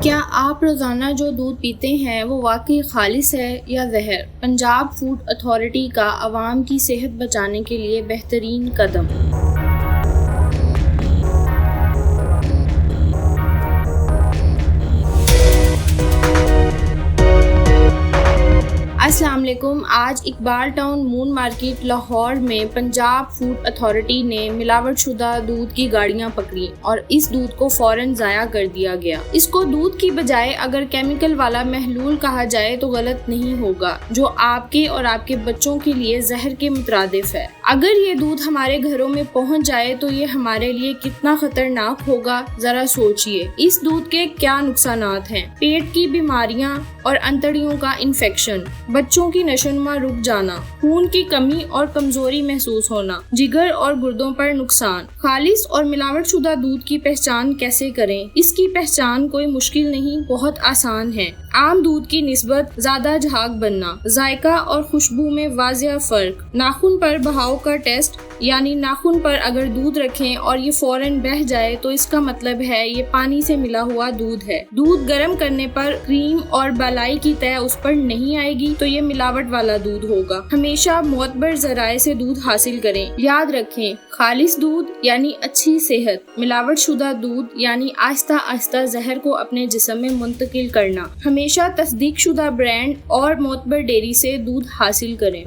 کیا آپ روزانہ جو دودھ پیتے ہیں وہ واقعی خالص ہے یا زہر؟ پنجاب فوڈ اتھارٹی کا عوام کی صحت بچانے کے لیے بہترین قدم۔ السلام علیکم۔ آج اقبال ٹاؤن مون مارکیٹ لاہور میں پنجاب فوڈ اتھارٹی نے ملاوٹ شدہ دودھ کی گاڑیاں پکڑی اور اس دودھ کو فوراً ضائع کر دیا گیا۔ اس کو دودھ کی بجائے اگر کیمیکل والا محلول کہا جائے تو غلط نہیں ہوگا، جو آپ کے اور آپ کے بچوں کے لیے زہر کے مترادف ہے۔ اگر یہ دودھ ہمارے گھروں میں پہنچ جائے تو یہ ہمارے لیے کتنا خطرناک ہوگا، ذرا سوچئے۔ اس دودھ کے کیا نقصانات ہیں؟ پیٹ کی بیماریاں اور انتڑیوں کا انفیکشن، بچوں کی نشوونما رک جانا، خون کی کمی اور کمزوری محسوس ہونا، جگر اور گردوں پر نقصان۔ خالص اور ملاوٹ شدہ دودھ کی پہچان کیسے کریں؟ اس کی پہچان کوئی مشکل نہیں، بہت آسان ہے۔ عام دودھ کی نسبت زیادہ جھاگ بننا، ذائقہ اور خوشبو میں واضح فرق، ناخن پر بہاؤ کا ٹیسٹ، یعنی ناخن پر اگر دودھ رکھیں اور یہ فوراً بہہ جائے تو اس کا مطلب ہے یہ پانی سے ملا ہوا دودھ ہے۔ دودھ گرم کرنے پر کریم اور بالائی کی تہ اس پر نہیں آئے گی تو یہ ملاوٹ والا دودھ ہوگا۔ ہمیشہ معتبر ذرائع سے دودھ حاصل کریں۔ یاد رکھیں، خالص دودھ یعنی اچھی صحت، ملاوٹ شدہ دودھ یعنی آہستہ آہستہ زہر کو اپنے جسم میں منتقل کرنا۔ ہمیشہ تصدیق شدہ برانڈ اور معتبر ڈیری سے دودھ حاصل کریں۔